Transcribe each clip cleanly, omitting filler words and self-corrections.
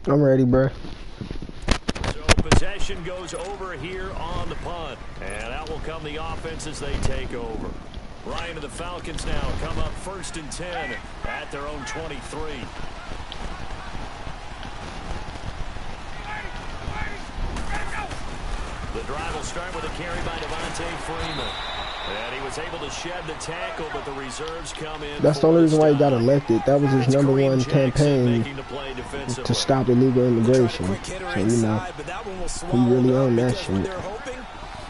I'm ready, bro. So possession goes over here on the punt. And out will come the offense as they take over. Ryan and the Falcons now come up 1st and 10 at their own 23. The drive will start with a carry by Devontae Freeman. And he was able to shed the tackle, but the reserves come in. That's the only reason why he got elected. That was his #1 campaign to stop illegal immigration. So, you know, he really owned that shit.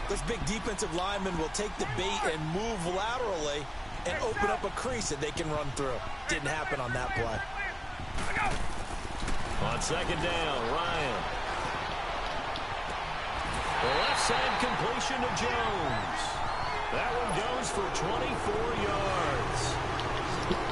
This big defensive lineman will take the bait and move laterally and open up a crease that they can run through. Didn't happen on that play. On 2nd down, Ryan. The left side completion to Jones. That one goes for 24 yards.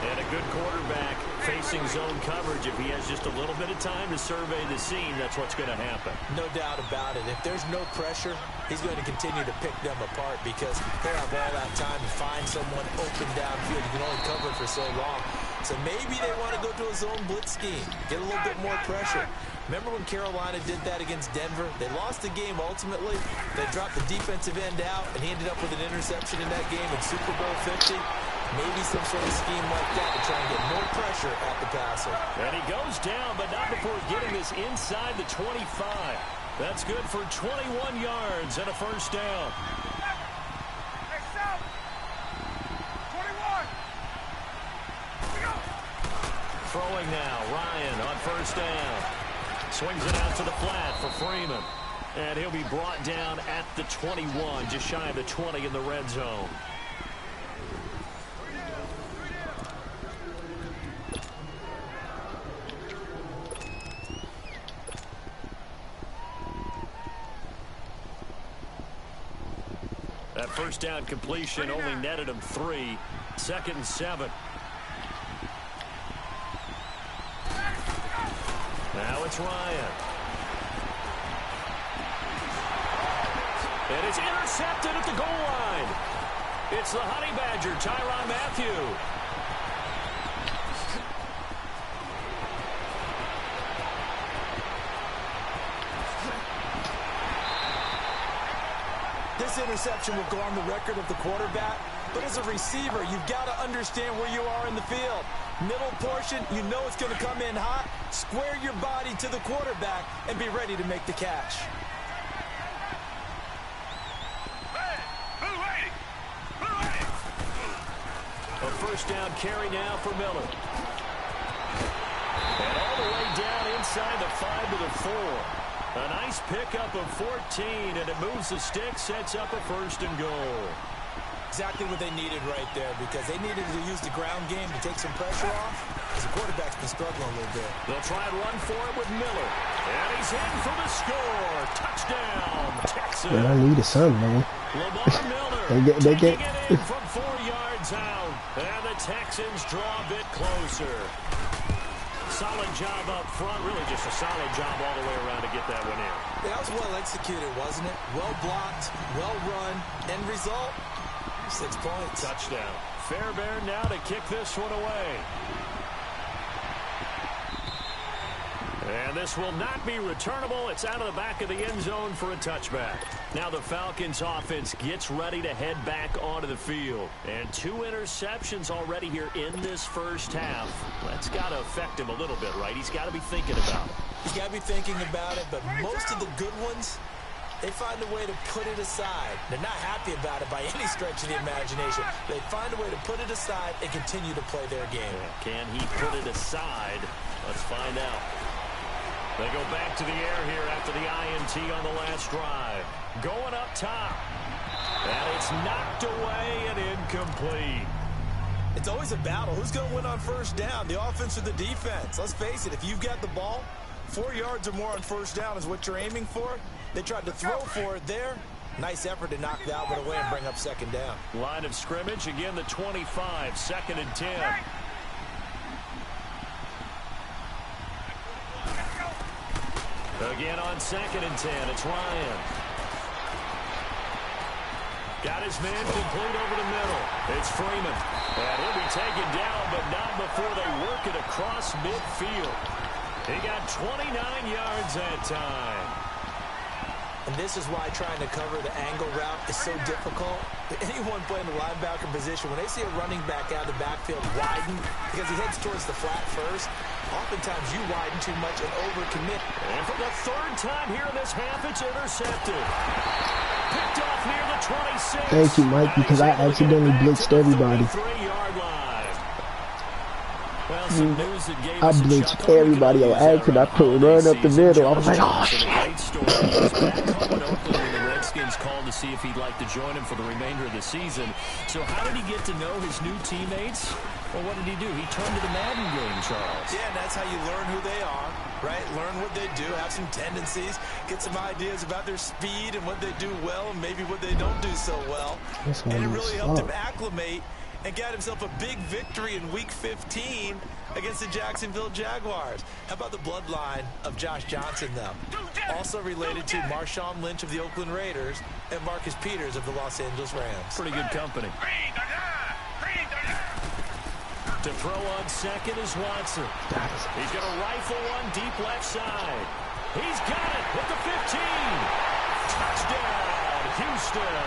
And a good quarterback facing zone coverage. If he has just a little bit of time to survey the scene, that's what's going to happen. No doubt about it. If there's no pressure, he's going to continue to pick them apart because they have all that time to find someone open downfield. You can only cover it for so long. So maybe they want to go to a zone blitz scheme, get a little bit more pressure. Remember when Carolina did that against Denver? They lost the game ultimately. They dropped the defensive end out, and he ended up with an interception in that game in Super Bowl 50. Maybe some sort of scheme like that to try and get more pressure at the passer. And he goes down, but not before getting this inside the 25. That's good for 21 yards and a 1st down. Throwing now, Ryan on 1st down. Swings it out to the flat for Freeman. And he'll be brought down at the 21, just shy of the 20 in the red zone. That 1st down completion only netted him 3. 2nd and 7. Now it's Ryan. And it's intercepted at the goal line. It's the Honey Badger, Tyrann Mathieu. This interception will go on the record of the quarterback, but as a receiver, you've got to understand where you are in the field. Middle portion, you know it's going to come in hot. Square your body to the quarterback and be ready to make the catch. A 1st down carry now for Miller. And all the way down inside the 5 to the 4. A nice pickup of 14, and it moves the stick, sets up a 1st and goal. Exactly what they needed right there, because they needed to use the ground game to take some pressure off, because the quarterback's been struggling a little bit. They'll try and run for it with Miller. And he's in for the score. Touchdown, Texas. Man, I needed something, man. Lamar Miller they taking it in from 4 yards out. And the Texans draw a bit closer. Solid job up front. Really just a solid job all the way around to get that one in. Yeah, that was well executed, wasn't it? Well blocked, well run. End result, 6 points. Touchdown. Fairbairn now to kick this one away. And this will not be returnable. It's out of the back of the end zone for a touchback. Now the Falcons offense gets ready to head back onto the field. And 2 interceptions already here in this 1st half. That's got to affect him a little bit, right? He's got to be thinking about it. He's got to be thinking about it, but most of the good ones, they find a way to put it aside. They're not happy about it by any stretch of the imagination. They find a way to put it aside and continue to play their game. Can he put it aside? Let's find out. They go back to the air here after the INT on the last drive. Going up top. And it's knocked away and incomplete. It's always a battle. Who's going to win on 1st down, the offense or the defense? Let's face it, if you've got the ball, 4 yards or more on 1st down is what you're aiming for. They tried to throw for it there. Nice effort to knock the outlet away and bring up 2nd down. Line of scrimmage, again the 25, 2nd and 10. Again on 2nd and 10, it's Ryan. Got his man complete over the middle. It's Freeman. And he'll be taken down, but not before they work it across midfield. He got 29 yards that time. And this is why trying to cover the angle route is so difficult. Anyone playing the linebacker position, when they see a running back out of the backfield widen because he heads towards the flat first, oftentimes you widen too much and overcommit. And for the third time here in this half, it's intercepted. Picked off near the 26. Thank you, Mike, because I accidentally blitzed everybody. I blitzed everybody on accident. I put run up the middle. I was like, oh, shit. The Redskins called to see if he'd like to join him for the remainder of the season. So how did he get to know his new teammates? Well, what did he do? He turned to the Madden game, Charles. Yeah, and that's how you learn who they are, right? Learn what they do, have some tendencies, get some ideas about their speed and what they do well and maybe what they don't do so well. And it really helped him acclimate and got himself a big victory in Week 15 against the Jacksonville Jaguars. How about the bloodline of Josh Johnson, though? Also related to Marshawn Lynch of the Oakland Raiders and Marcus Peters of the Los Angeles Rams. Pretty good company. To throw on second is Watson. He's going to rifle one deep left side. He's got it with the 15. Touchdown, Houston.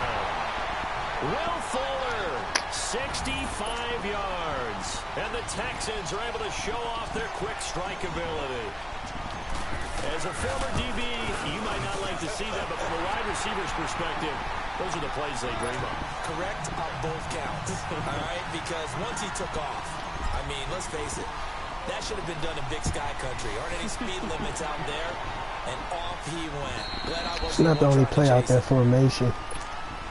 Will Fuller, 65 yards. And the Texans are able to show off their quick strike ability. As a former DB, you might not like to see that, but from a wide receiver's perspective, those are the plays they dream of. Correct on both counts, all right? Because once he took off, I mean, let's face it, that should have been done in Big Sky Country. Aren't any speed limits out there? And off he went. It's not the only play out there formation.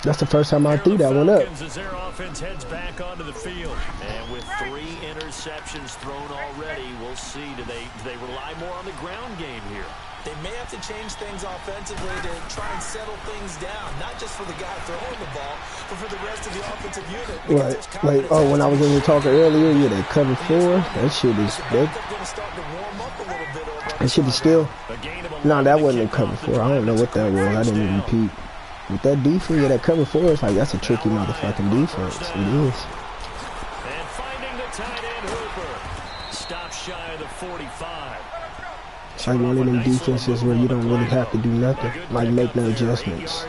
That's the first time I threw that one up. As their offense heads back onto the field. And with 3 interceptions thrown already, we'll see. Do they rely more on the ground game here? They may have to change things offensively to try and settle things down. Not just for the guy throwing the ball, but for the rest of the offensive unit. Right. Like, oh, when I was in here talking earlier, yeah, that cover 4, that shit is big. That shit is still. No, that wasn't a cover 4. I don't know what that was. I didn't even peep. With that defense, yeah, that cover 4 is like, that's a tricky motherfucking defense. It is. And finding the tight end Hooper. Stop shy of the 45. It's like one of them defenses where you don't really have to do nothing, like make no adjustments.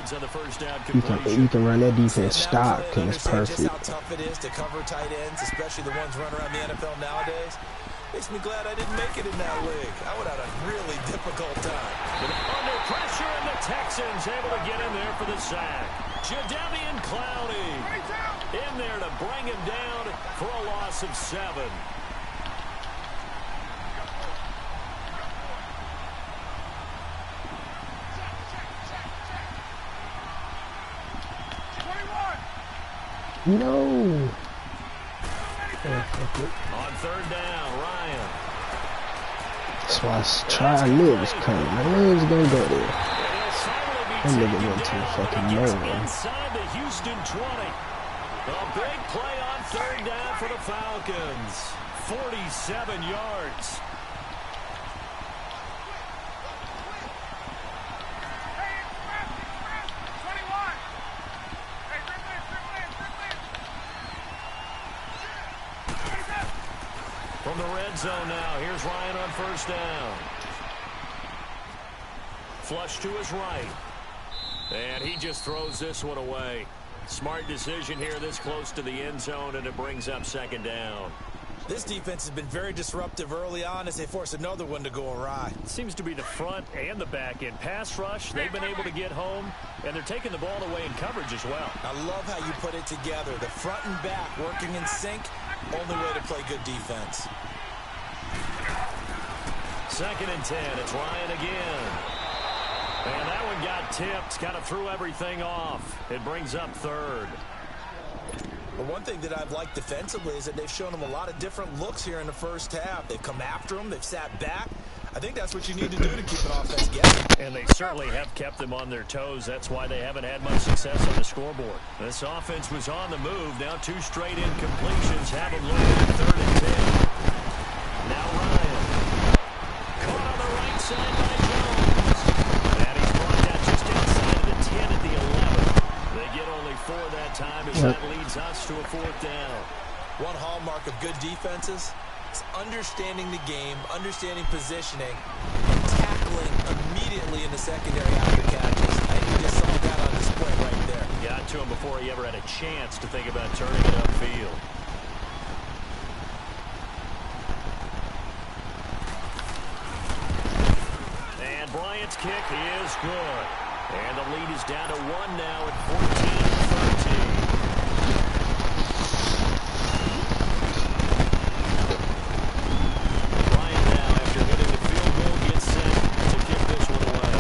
You can run that defense stock, and it's perfect. Just how tough it is to cover tight ends, especially the ones running around the NFL nowadays. Makes me glad I didn't make it in that league. I would have had a really difficult time. But under pressure, and the Texans able to get in there for the sack. Jadeveon Clowney in there to bring him down for a loss of 7. No. On 3rd down, Ryan. That's why I knew it was coming. I knew it was going to go there. That nigga went to fucking nowhere. Inside the Houston 20. A big play on 3rd down for the Falcons. 47 yards. From the red zone now, here's Ryan on 1st down. Flush to his right. And he just throws this one away. Smart decision here this close to the end zone, and it brings up 2nd down. This defense has been very disruptive early on as they force another one to go awry. It seems to be the front and the back end. Pass rush, they've been able to get home, and they're taking the ball away in coverage as well. I love how you put it together. The front and back working in sync. Only way to play good defense. 2nd and 10. It's Ryan again. And that one got tipped. Kind of threw everything off. It brings up 3rd. Well, one thing that I've liked defensively is that they've shown them a lot of different looks here in the first half. They've come after them. They've sat back. I think that's what you need to do to keep an offense guessing. And they certainly have kept them on their toes. That's why they haven't had much success on the scoreboard. This offense was on the move. Now 2 straight incompletions have them looking at 3rd and 10. Now Ryan. Caught on the right side by Jones. And he's brought that just inside of the 10 at the 11. They get only 4 that time as that leads us to a 4th down. One hallmark of good defenses basics, understanding the game, understanding positioning, and tackling immediately in the secondary after catches. I think we just saw that on display right there. Got to him before he ever had a chance to think about turning it upfield. And Bryant's kick is good. And the lead is down to 1 now at 14-13. Bryant now, after hitting the field goal, gets set to kick this one away.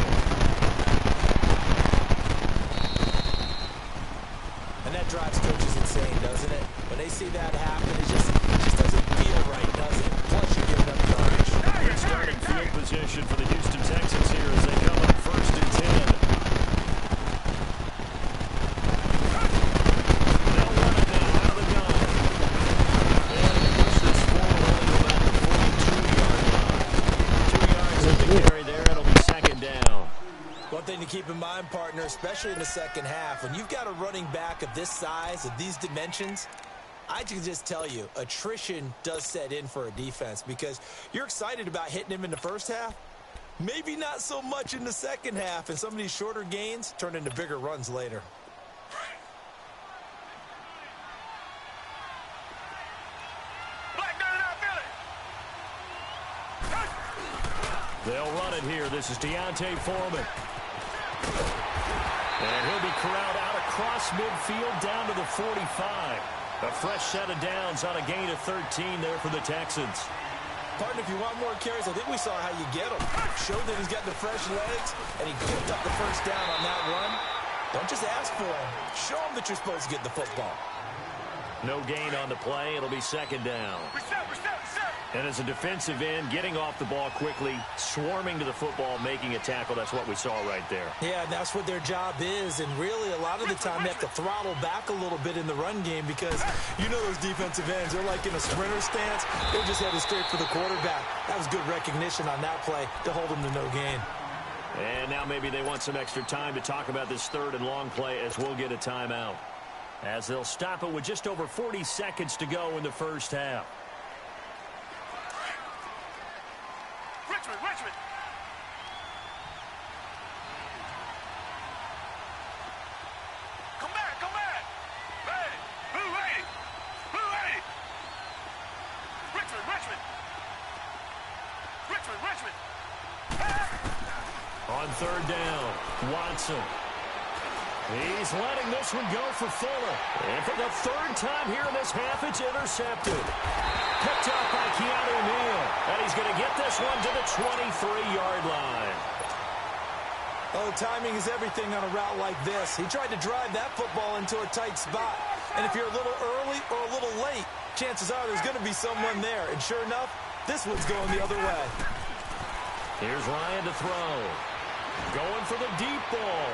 And that drives coaches insane, doesn't it? When they see that happen, it just doesn't feel right, does it? Plus, you're giving up yardage. Good starting field position for the Houston Texans here as they come up 1st and 10. To keep in mind, partner, especially in the second half, when you've got a running back of this size, of these dimensions, I can just tell you, attrition does set in for a defense because you're excited about hitting him in the first half, maybe not so much in the second half, and some of these shorter gains turn into bigger runs later. They'll run it here. This is Deontay Foreman. And he'll be corralled out across midfield down to the 45. A fresh set of downs on a gain of 13 there for the Texans. Partner, if you want more carries, I think we saw how you get him. Showed that he's got the fresh legs, and he picked up the first down on that run. Don't just ask for him. Show him that you're supposed to get the football. No gain on the play. It'll be 2nd down. And as a defensive end, getting off the ball quickly, swarming to the football, making a tackle, that's what we saw right there. Yeah, that's what their job is, and really a lot of the time they have to throttle back a little bit in the run game because you know those defensive ends, they're like in a sprinter stance. They're just headed straight for the quarterback. That was good recognition on that play to hold them to no gain. And now maybe they want some extra time to talk about this 3rd and long play as we'll get a timeout. As they'll stop it with just over 40 seconds to go in the first half. Richmond. Come back. Hey, blue 80. Richmond. On 3rd down, Watson. He's letting this one go for Fuller. And for the 3rd time here in this half, it's intercepted. Picked up by Keanu Neal. And he's going to get this one to the 23-yard line. Oh, timing is everything on a route like this. He tried to drive that football into a tight spot. And if you're a little early or a little late, chances are there's going to be someone there. And sure enough, this one's going the other way. Here's Ryan to throw. Going for the deep ball.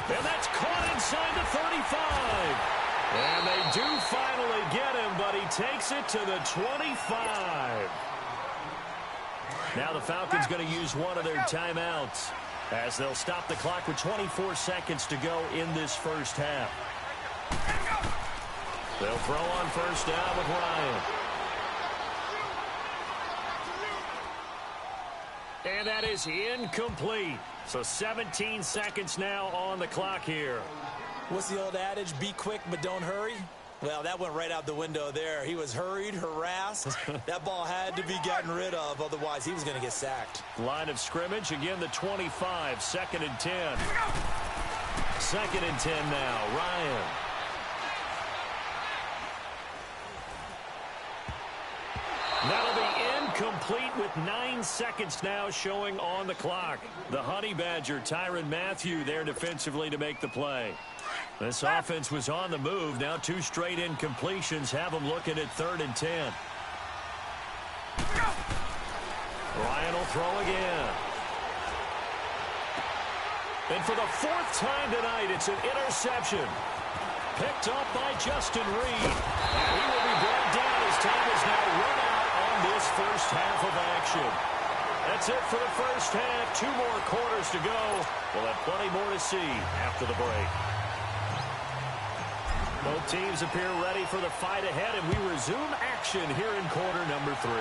And that's caught inside the 35. And they do finally get him, but he takes it to the 25. Now the Falcons going to use one of their timeouts as they'll stop the clock with 24 seconds to go in this first half. They'll throw on 1st down with Ryan. And that is incomplete. So 17 seconds now on the clock here. What's the old adage? Be quick, but don't hurry. Well, that went right out the window there. He was hurried, harassed. That ball had to be gotten rid of. Otherwise, he was going to get sacked. Line of scrimmage, again, the 25. 2nd and 10. 2nd and 10 now. Ryan. That'll be incomplete with 9 seconds now showing on the clock. The Honey Badger, Tyrann Mathieu, there defensively to make the play. This offense was on the move. Now 2 straight incompletions have them looking at 3rd and 10. Ryan will throw again. And for the 4th time tonight, it's an interception. Picked up by Justin Reed. And he will be brought down as time is now run out on this first half of action. That's it for the first half. 2 more quarters to go. We'll have plenty more to see after the break. Both teams appear ready for the fight ahead, and we resume action here in quarter number 3.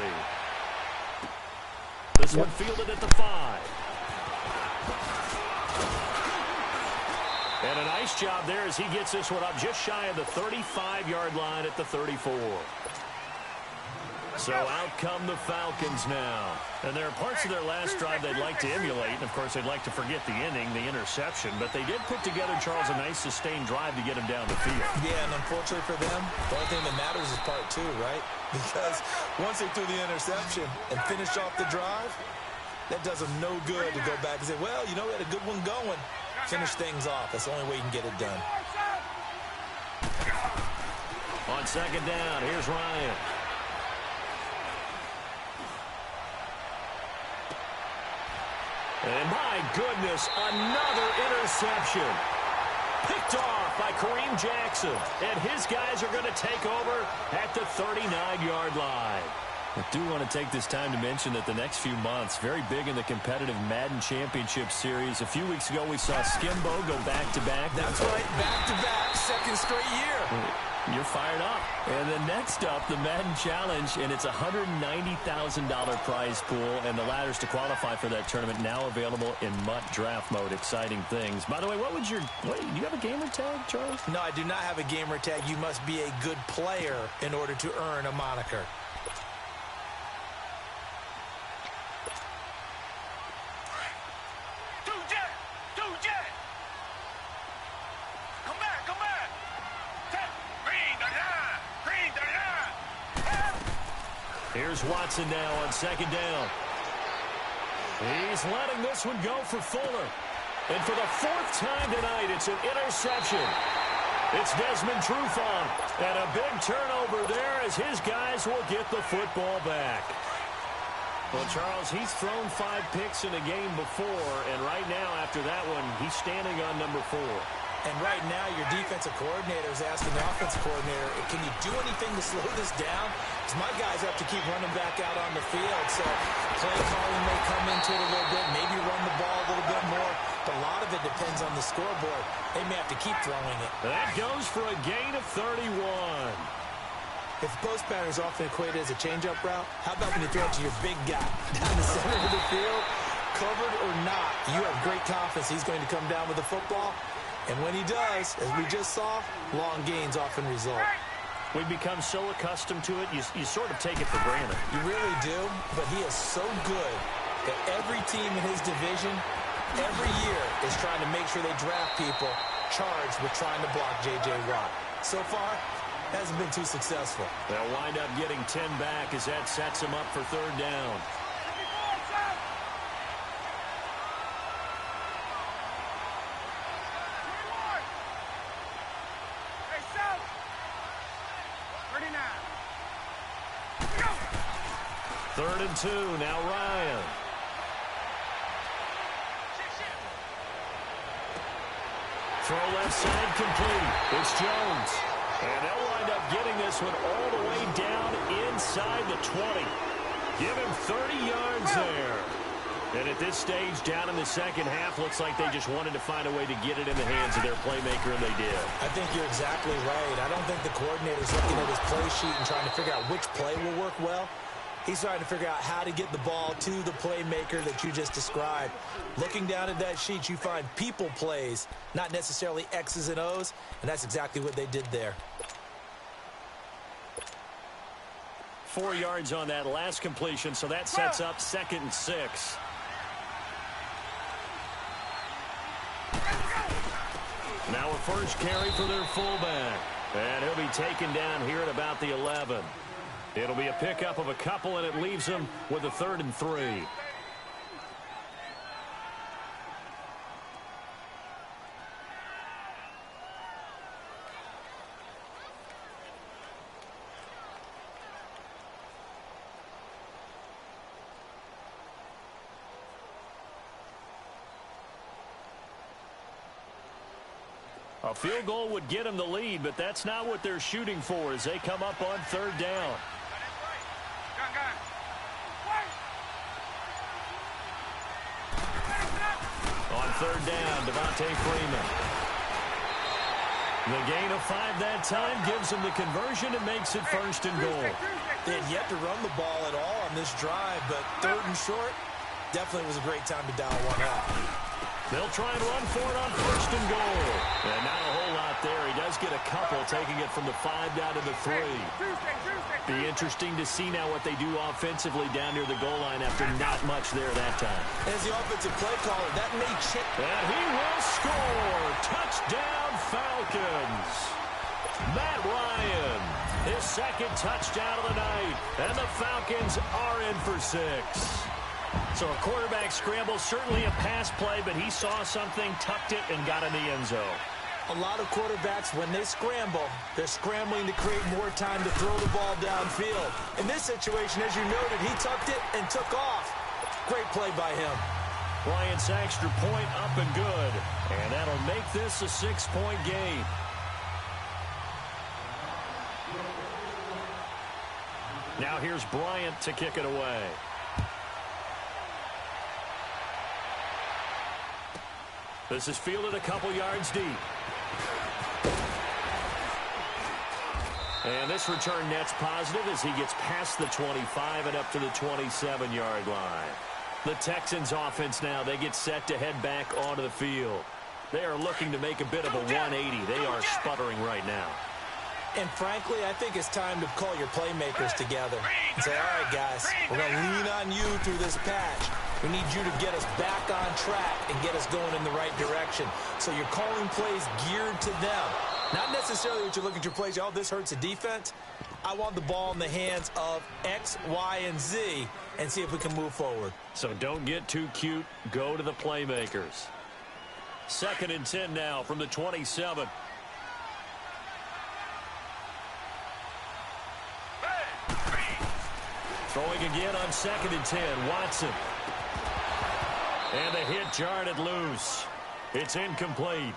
This one fielded at the 5. And a nice job there as he gets this one up just shy of the 35-yard line at the 34. So out come the Falcons now. And there are parts of their last drive they'd like to emulate. And, of course, they'd like to forget the inning, the interception. But they did put together, Charles, a nice sustained drive to get him down the field. Yeah, and unfortunately for them, the only thing that matters is part 2, right? Because once they threw the interception and finished off the drive, that does them no good to go back and say, well, you know, we had a good one going. Finish things off. That's the only way you can get it done. On second down, here's Ryan. And my goodness, another interception. Picked off by Kareem Jackson. And his guys are going to take over at the 39-yard line. I do want to take this time to mention that the next few months, very big in the competitive Madden Championship Series. A few weeks ago, we saw Skimbo go back-to-back. That's right, back-to-back, second straight year. You're fired up. And then next up, the Madden Challenge, and it's a $190,000 prize pool, and the ladders to qualify for that tournament now available in MUT draft mode. Exciting things. By the way, do you have a gamer tag, Charles? No, I do not have a gamer tag. You must be a good player in order to earn a moniker. Here's Watson now on second down. He's letting this one go for Fuller. And for the 4th time tonight, it's an interception. It's Desmond Trufant. And a big turnover there as his guys will get the football back. Well, Charles, he's thrown 5 picks in a game before, and right now, after that one, he's standing on number 4. And right now, your defensive coordinator is asking the offensive coordinator, can you do anything to slow this down? Because my guys have to keep running back out on the field. So play calling may come into it a little bit, maybe run the ball a little bit more. But a lot of it depends on the scoreboard. They may have to keep throwing it. That goes for a gain of 31. If the post pattern is often equated as a change-up route, how about when you throw it to your big guy down the center of the field? Covered or not, you have great confidence he's going to come down with the football. And when he does, as we just saw, long gains often result. We've become so accustomed to it, you sort of take it for granted. You really do, but he is so good that every team in his division, every year, is trying to make sure they draft people charged with trying to block J.J. Watt. So far, hasn't been too successful. They'll wind up getting 10 back as that sets him up for 3rd down. Third and 2, now Ryan. Throw left side complete. It's Jones. And they'll wind up getting this one all the way down inside the 20. Give him 30 yards there. And at this stage, down in the second half, looks like they just wanted to find a way to get it in the hands of their playmaker, and they did. I think you're exactly right. I don't think the coordinator's looking at his play sheet and trying to figure out which play will work well. He's trying to figure out how to get the ball to the playmaker that you just described. Looking down at that sheet, you find people plays, not necessarily X's and O's, and that's exactly what they did there. 4 yards on that last completion, so that sets up 2nd and 6. Now a first carry for their fullback. And he'll be taken down here at about the 11. It'll be a pickup of a couple, and it leaves them with a 3rd and 3. A field goal would get them the lead, but that's not what they're shooting for as they come up on 3rd down. On 3rd down, Devontae Freeman. The gain of 5 that time gives him the conversion and makes it 1st and goal. They had yet to run the ball at all on this drive, but 3rd and short definitely was a great time to dial one up. They'll try and run for it on 1st and goal. And not a whole lot there. He does get a couple, taking it from the 5 down to the 3. Be interesting to see now what they do offensively down near the goal line after not much there that time. As the offensive play caller, that may check. And he will score. Touchdown, Falcons. Matt Ryan, his 2nd touchdown of the night. And the Falcons are in for 6. So a quarterback scramble, certainly a pass play, but he saw something, tucked it, and got in the end zone. A lot of quarterbacks, when they scramble, they're scrambling to create more time to throw the ball downfield. In this situation, as you noted, he tucked it and took off. Great play by him. Bryant's extra point up and good. And that'll make this a 6-point game. Now here's Bryant to kick it away. This is fielded a couple yards deep. And this return net's positive as he gets past the 25 and up to the 27-yard line. The Texans offense now, they get set to head back onto the field. They are looking to make a bit of a 180. They are sputtering right now. And frankly, I think it's time to call your playmakers together and say, all right, guys, we're going to lean on you through this patch. We need you to get us back on track and get us going in the right direction. So you're calling plays geared to them. Not necessarily that you look at your plays, oh, this hurts the defense. I want the ball in the hands of X, Y, and Z and see if we can move forward. So don't get too cute. Go to the playmakers. 2nd and 10 now from the 27. Throwing again on 2nd and 10. Watson. And the hit jarred it loose. It's incomplete.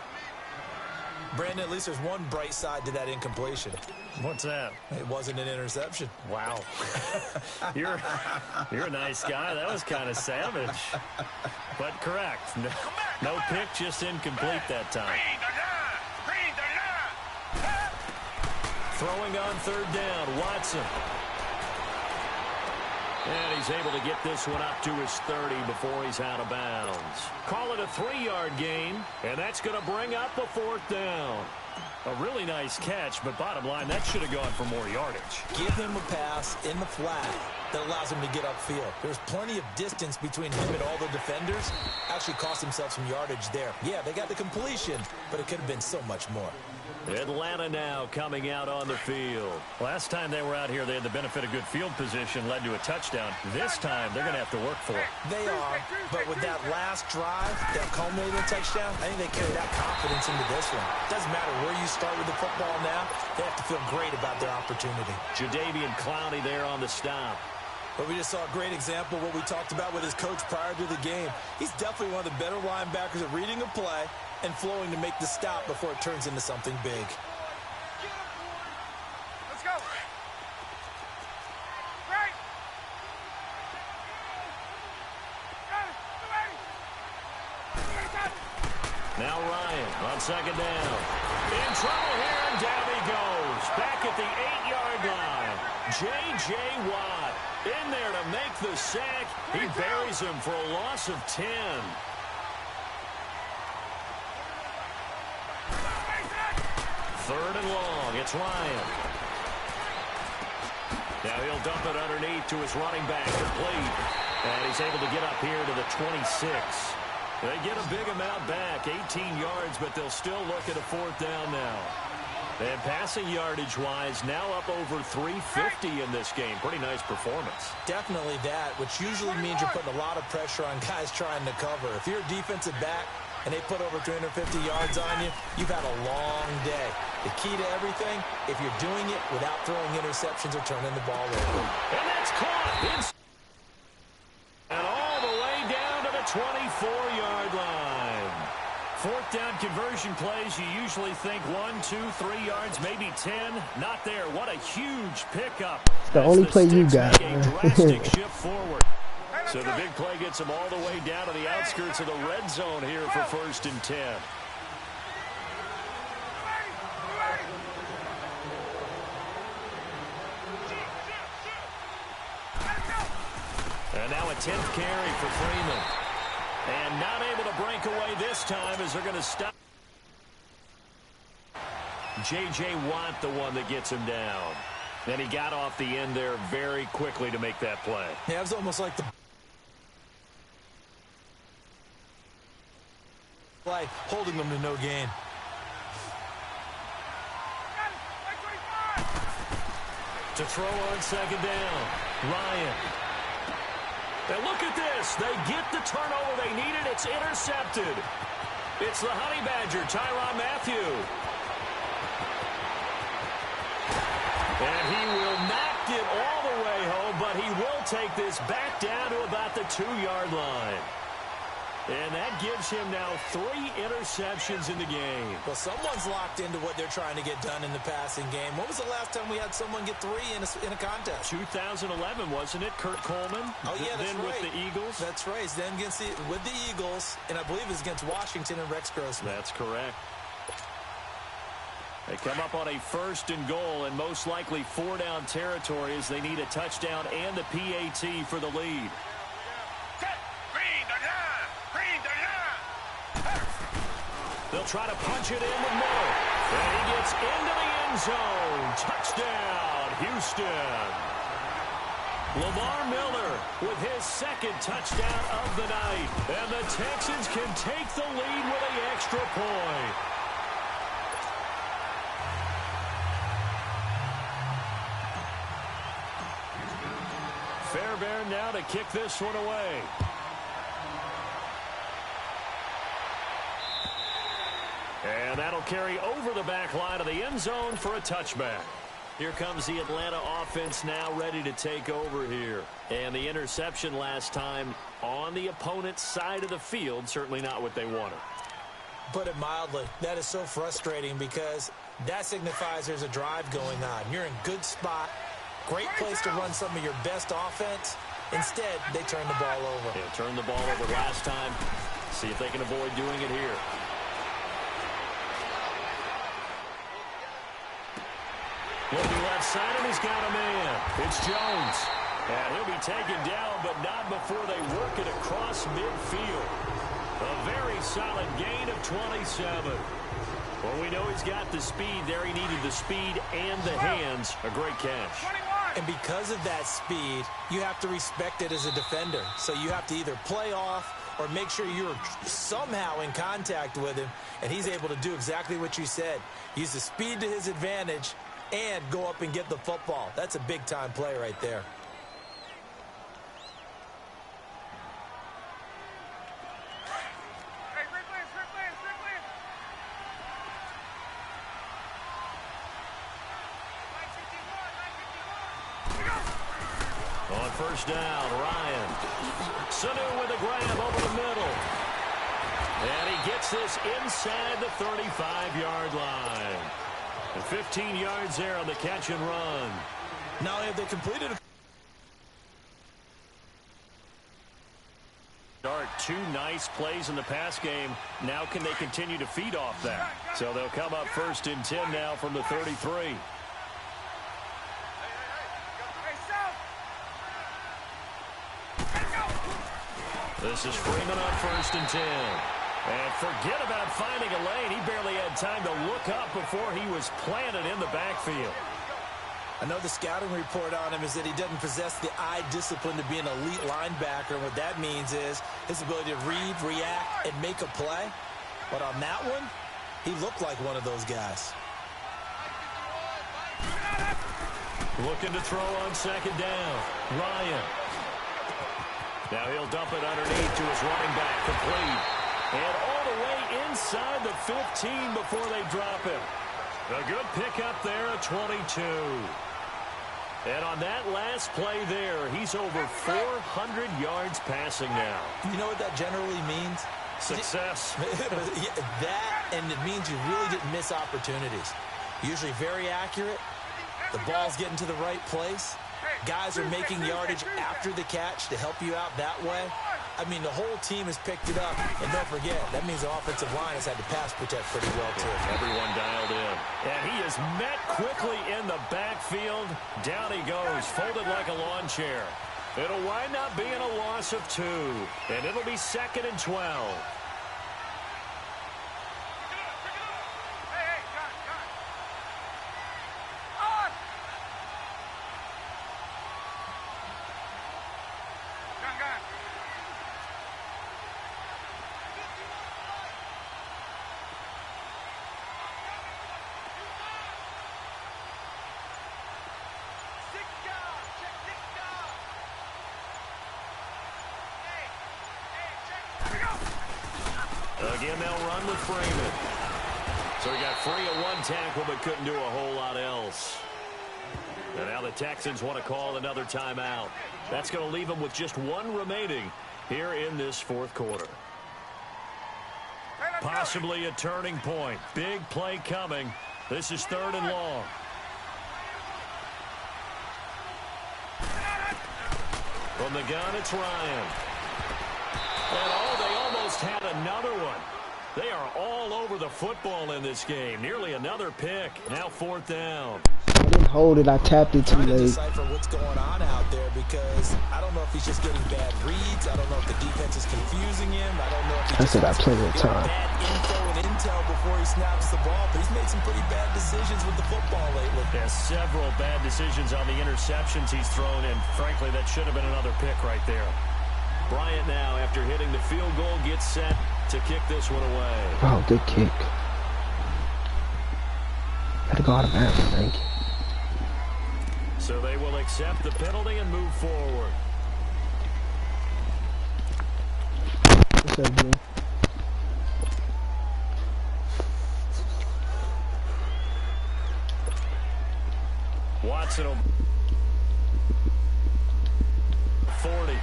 Brandon, at least there's one bright side to that incompletion. What's that? It wasn't an interception. Wow. You're a nice guy. That was kind of savage. But correct. No pick, just incomplete that time. Throwing on 3rd down. Watson. And he's able to get this one up to his 30 before he's out of bounds. Call it a 3-yard gain, and that's going to bring up a 4th down. A really nice catch, but bottom line, that should have gone for more yardage. Give him a pass in the flat that allows him to get upfield. There's plenty of distance between him and all the defenders. Actually cost himself some yardage there. Yeah, they got the completion, but it could have been so much more. Atlanta now coming out on the field. Last time they were out here, they had the benefit of good field position, led to a touchdown. This time, they're going to have to work for it. They are, but with that last drive that culminated in a touchdown, I think they carry that confidence into this one. Doesn't matter where you start with the football now, they have to feel great about their opportunity. Jadeveon Clowney there on the stop. But we just saw a great example of what we talked about with his coach prior to the game. He's definitely one of the better linebackers at reading a play and flowing to make the stop before it turns into something big. Let's go. Right. Now Ryan on 2nd down. In trouble here, and down he goes. Back at the 8-yard line. J.J. Watt in there to make the sack. He buries him for a loss of 10. 3rd and long. It's Ryan. Now he'll dump it underneath to his running back, complete. And he's able to get up here to the 26. They get a big amount back, 18 yards, but they'll still look at a 4th down now. And passing yardage-wise, now up over 350 in this game. Pretty nice performance. Definitely that, which usually means you're putting a lot of pressure on guys trying to cover. If you're a defensive back and they put over 350 yards on you, you've had a long day. The key to everything, if you're doing it without throwing interceptions or turning the ball over. And that's caught. And all the way down to the 24-yard line. 4th down conversion plays, you usually think 1, 2, 3 yards, maybe 10. Not there. What a huge pickup. It's the only play you got. A drastic shift forward. So the big play gets them all the way down to the outskirts of the red zone here for 1st and 10. And now a 10th carry for Freeman. And not able to break away this time as they're going to stop. J.J. Watt, the one that gets him down. And he got off the end there very quickly to make that play. Yeah, it was almost like the play holding them to no gain. To throw on second down, Ryan. And look at this. They get the turnover they needed. It's intercepted. It's the Honey Badger, Tyrann Mathieu. And he will not get all the way home, but he will take this back down to about the 2-yard line. And that gives him now 3 interceptions in the game. Well, someone's locked into what they're trying to get done in the passing game. When was the last time we had someone get 3 in a contest? 2011, wasn't it? Kurt Coleman? Oh, yeah, that's then right. with the Eagles? That's right. Then with the Eagles, and I believe it was against Washington and Rex Grossman. That's correct. They come up on a 1st and goal, and most likely 4-down territory as they need a touchdown and the PAT for the lead. They'll try to punch it in with Miller. And he gets into the end zone. Touchdown, Houston. Lamar Miller with his 2nd touchdown of the night. And the Texans can take the lead with an extra point. Fairbairn now to kick this one away. And that'll carry over the back line of the end zone for a touchback. Here comes the Atlanta offense now ready to take over here. And the interception last time on the opponent's side of the field, certainly not what they wanted. Put it mildly, that is so frustrating because that signifies there's a drive going on. You're in good spot, great place to run some of your best offense. Instead, they turn the ball over. Yeah, turned the ball over last time. See if they can avoid doing it here. Looking left side, and he's got a man. It's Jones. And he'll be taken down, but not before they work it across midfield. A very solid gain of 27. Well, we know he's got the speed there. He needed the speed and the hands. A great catch. And because of that speed, you have to respect it as a defender. So you have to either play off or make sure you're somehow in contact with him. And he's able to do exactly what you said. Use the speed to his advantage and go up and get the football. That's a big-time play right there. On 1st down, Ryan. Sanu with a grab over the middle. And he gets this inside the 35-yard line. And 15 yards there on the catch and run. Now have they completed a start 2 nice plays in the pass game. Now can they continue to feed off that? So they'll come up 1st and 10 now from the 33. This is Freeman on 1st and 10. And forget about finding a lane. He barely had time to look up before he was planted in the backfield. I know the scouting report on him is that he doesn't possess the eye discipline to be an elite linebacker. What that means is his ability to read, react, and make a play. But on that one, he looked like one of those guys. Looking to throw on 2nd down. Ryan. Now he'll dump it underneath to his running back, complete. And all the way inside the 15 before they drop him. A good pickup there at 22. And on that last play there, he's over 400 yards passing now. You know what that generally means? Success. That, and it means you really didn't miss opportunities. Usually very accurate. The ball's getting to the right place. Guys are making yardage after the catch to help you out that way. I mean, the whole team has picked it up. And don't forget, that means the offensive line has had to pass protect pretty well, too. Everyone dialed in. And he is met quickly in the backfield. Down he goes, folded like a lawn chair. It'll wind up being a loss of 2, and it'll be 2nd and 12. Again, they'll run with Freeman. So he got free of 1 tackle, but couldn't do a whole lot else. And now the Texans want to call another timeout. That's going to leave them with just 1 remaining here in this 4th quarter. Possibly a turning point. Big play coming. This is 3rd and long. From the gun, it's Ryan. And they almost had another one. They are all over the football in this game. Nearly another pick. Now 4th down. I didn't hold it. I tapped it too late. Trying to decipher what's going on out there because I don't know if he's just getting bad reads. I don't know if the defense is confusing him. I don't know if he just got plenty of time. Bad info and intel before he snaps the ball. But he's made some pretty bad decisions with the football lately. Yeah, several bad decisions on the interceptions he's thrown, and frankly, that should have been another pick right there. Bryant now, after hitting the field goal, gets set to kick this one away. Oh, good kick. Gotta go automatic, thank you. So they will accept the penalty and move forward. What's up, Jim? Watson will 40.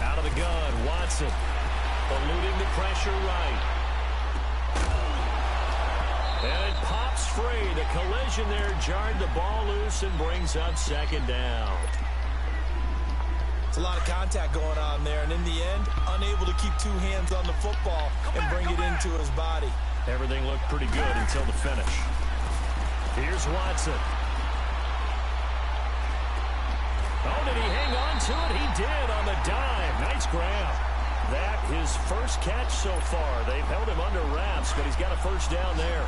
Out of the gun, Watson eluding the pressure right. And it pops free. The collision there jarred the ball loose and brings up 2nd down. It's a lot of contact going on there, and in the end, unable to keep 2 hands on the football and bring it into his body. Everything looked pretty good until the finish. Here's Watson. Oh, did he hang on to it? He did on the dive. Nice grab. That his first catch so far. They've held him under wraps, but he's got a 1st down there.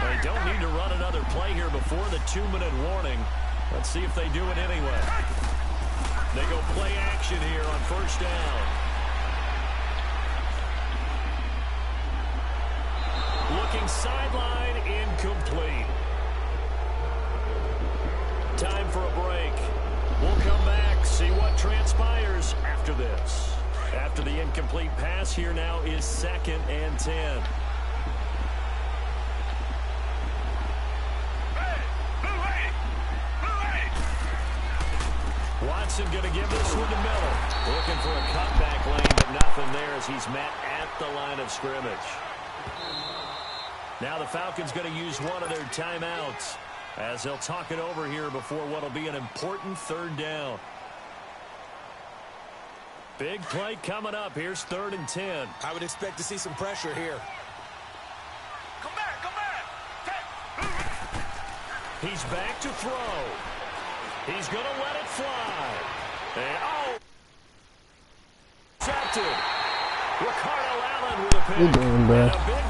They don't need to run another play here before the 2-minute warning. Let's see if they do it anyway. They go play action here on 1st down. Looking sideline, incomplete. Time for a break. We'll come back, see what transpires after this. After the incomplete pass, here now is 2nd and 10. Watson going to give this one to Miller. Looking for a cutback lane, but nothing there as he's met at the line of scrimmage. Now the Falcons going to use one of their timeouts as they'll talk it over here before what will be an important 3rd down. Big play coming up. Here's 3rd and 10. I would expect to see some pressure here. Come back, come back. He's back to throw. He's going to let it fly. And, intercepted. Ricardo Allen with a pick. Good game, bro. And a big